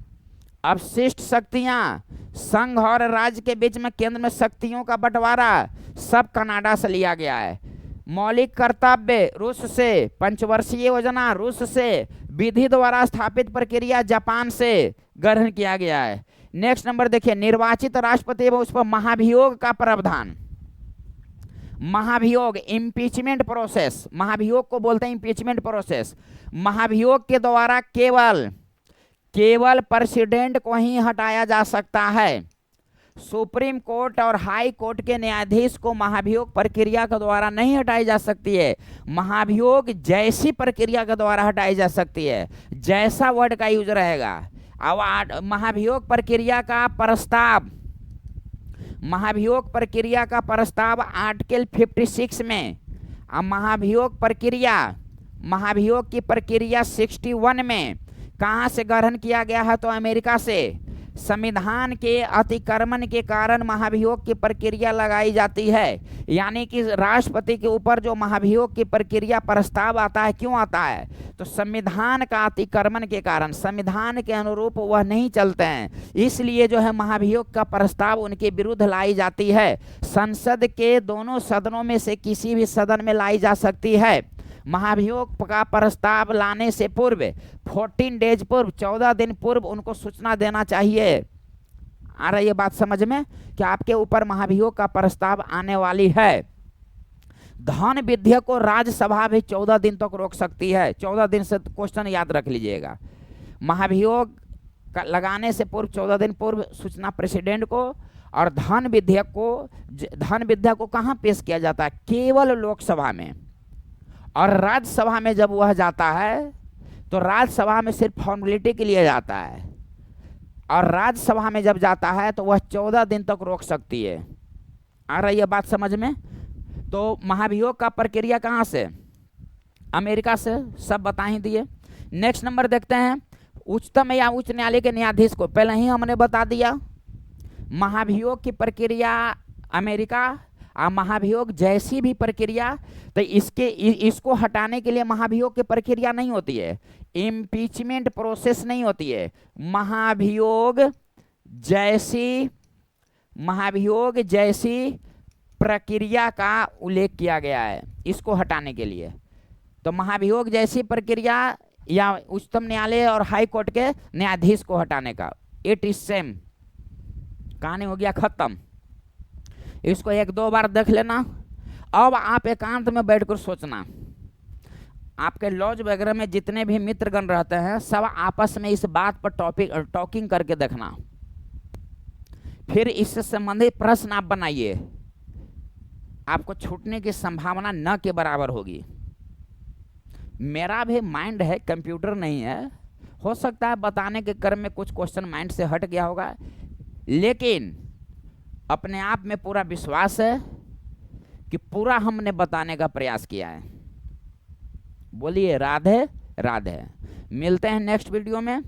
अब शिष्ट शक्तियां, संघ और राज्य के बीच में केंद्र में शक्तियों का बंटवारा, सब कनाडा से लिया गया है। मौलिक कर्तव्य रूस से, पंचवर्षीय योजना रूस से, विधि द्वारा स्थापित प्रक्रिया जापान से ग्रहण किया गया है। नेक्स्ट नंबर देखिए, निर्वाचित राष्ट्रपति एवं उस पर महाभियोग का प्रावधान। महाभियोग, इम्पीचमेंट प्रोसेस, महाभियोग को बोलते हैं इम्पीचमेंट प्रोसेस। महाभियोग के द्वारा केवल प्रेसिडेंट को ही हटाया जा सकता है। सुप्रीम कोर्ट और हाई कोर्ट के न्यायाधीश को महाभियोग प्रक्रिया के द्वारा नहीं हटाई जा सकती है। महाभियोग जैसी प्रक्रिया के द्वारा हटाई जा सकती है, जैसा वर्ड का यूज रहेगा। अब महाभियोग प्रक्रिया का प्रस्ताव, महाभियोग प्रक्रिया का प्रस्ताव आर्टिकल 56 में, अब महाभियोग की प्रक्रिया 61 में कहाँ से ग्रहण किया गया है, तो अमेरिका से। संविधान के अतिक्रमण के कारण महाभियोग की प्रक्रिया लगाई जाती है। यानी कि राष्ट्रपति के ऊपर जो महाभियोग की प्रक्रिया प्रस्ताव आता है, क्यों आता है? तो संविधान का अतिक्रमण के कारण, संविधान के अनुरूप वह नहीं चलते हैं, इसलिए जो है महाभियोग का प्रस्ताव उनके विरुद्ध लाई जाती है। संसद के दोनों सदनों में से किसी भी सदन में लाई जा सकती है। महाभियोग का प्रस्ताव लाने से पूर्व 14 डेज पूर्व, 14 दिन पूर्व उनको सूचना देना चाहिए। आ रही है बात समझ में कि आपके ऊपर महाभियोग का प्रस्ताव आने वाली है। धन विधेयक को राज्यसभा भी 14 दिन तक रोक सकती है। 14 दिन से क्वेश्चन याद रख लीजिएगा। महाभियोग लगाने से पूर्व 14 दिन पूर्व सूचना प्रेसिडेंट को, और धन विधेयक को कहाँ पेश किया जाता है? केवल लोकसभा में। और राज्यसभा में जब वह जाता है तो राज्यसभा में सिर्फ फॉर्मेलिटी के लिए जाता है, और राज्यसभा में जब जाता है तो वह 14 दिन तक रोक सकती है। आ रही है बात समझ में? तो महाभियोग का प्रक्रिया कहाँ से? अमेरिका से, सब बता ही दिए। नेक्स्ट नंबर देखते हैं, उच्चतम या उच्च न्यायालय के न्यायाधीश को, पहले ही हमने बता दिया। महाभियोग की प्रक्रिया अमेरिका, महाभियोग जैसी भी प्रक्रिया, तो इसको हटाने के लिए महाभियोग की प्रक्रिया नहीं होती है, इम्पीचमेंट प्रोसेस नहीं होती है। महाभियोग जैसी प्रक्रिया का उल्लेख किया गया है इसको हटाने के लिए। तो महाभियोग जैसी प्रक्रिया या उच्चतम न्यायालय और हाई कोर्ट के न्यायाधीश को हटाने का, इट इज सेम। कहानी हो गया खत्म। इसको 1-2 बार देख लेना। अब आप एकांत में बैठकर सोचना, आपके लॉज वगैरह में जितने भी मित्रगण रहते हैं सब आपस में इस बात पर टॉकिंग करके देखना, फिर इससे संबंधित प्रश्न आप बनाइए। आपको छूटने की संभावना न के बराबर होगी। मेरा भी माइंड है, कंप्यूटर नहीं है, हो सकता है बताने के क्रम में कुछ क्वेश्चन माइंड से हट गया होगा, लेकिन अपने आप में पूरा विश्वास है कि पूरा हमने बताने का प्रयास किया है। बोलिए राधे राधे। मिलते हैं नेक्स्ट वीडियो में,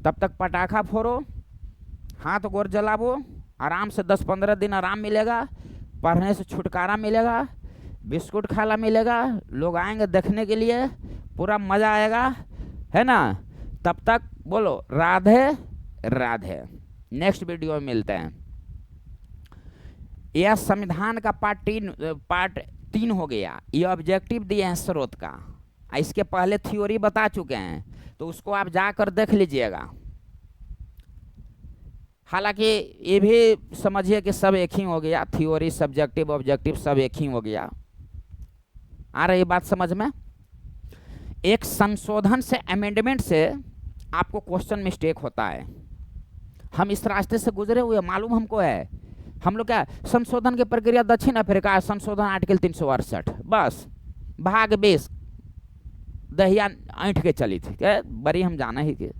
तब तक पटाखा फोड़ो, हाथ गोर जलावो, आराम से 10-15 दिन आराम मिलेगा, पढ़ने से छुटकारा मिलेगा, बिस्कुट खाला मिलेगा, लोग आएंगे देखने के लिए, पूरा मज़ा आएगा, है ना? तब तक बोलो राधे राधे। नेक्स्ट वीडियो में मिलते हैं। यह संविधान का पार्ट 3 हो गया। ये ऑब्जेक्टिव दिए हैं स्रोत का, इसके पहले थ्योरी बता चुके हैं, तो उसको आप जाकर देख लीजिएगा। हालांकि ये भी समझिए कि सब एक ही हो गया, थ्योरी, सब्जेक्टिव, ऑब्जेक्टिव सब एक ही हो गया। आ रही बात समझ में? एक संशोधन से, अमेंडमेंट से आपको क्वेश्चन मिस्टेक होता है। हम इस रास्ते से गुजरे हुए, मालूम हमको है। हम लोग क्या संशोधन की प्रक्रिया दक्षिण अफ्रीका, संशोधन आर्टिकल 368, बस भाग 20 दहिया ऐंठ के चली थी, क्या बड़ी हम जाना ही थी।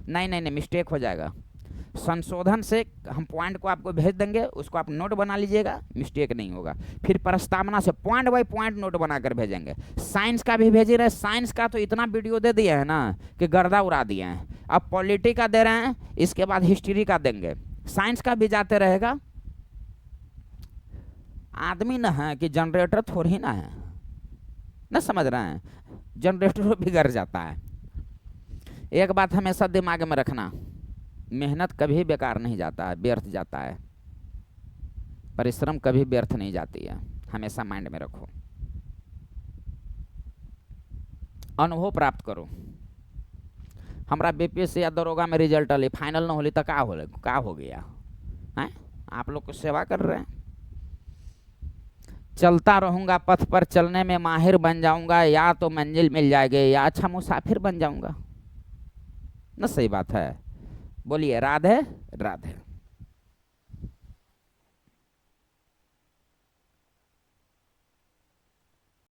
नहीं, मिस्टेक हो जाएगा। संशोधन से हम पॉइंट को आपको भेज देंगे, उसको आप नोट बना लीजिएगा, मिस्टेक नहीं होगा। फिर प्रस्तावना से पॉइंट बाय पॉइंट नोट बनाकर भेजेंगे। साइंस का भी भेज रहे, साइंस का तो इतना वीडियो दे दिया है ना कि गर्दा उड़ा दिए हैं। अब पॉलिटी का दे रहे हैं, इसके बाद हिस्ट्री का देंगे, साइंस का भी जाते रहेगा। आदमी न है कि जनरेटर थोड़ी ही ना है, न समझ रहे हैं, जनरेटर बिगड़ जाता है। एक बात हमेशा दिमाग में रखना, मेहनत कभी बेकार नहीं जाता है, व्यर्थ जाता है। परिश्रम कभी व्यर्थ नहीं जाती है, हमेशा माइंड में रखो। अनुभव प्राप्त करो। हमारा बीपीएससी या दरोगा में रिजल्ट अली, फाइनल न होली तो का हो गया है? आप लोग को सेवा कर रहे हैं। चलता रहूंगा पथ पर, चलने में माहिर बन जाऊंगा, या तो मंजिल मिल जाएगी या अच्छा मुसाफिर बन जाऊंगा। ना सही बात है? बोलिए राधे राधे।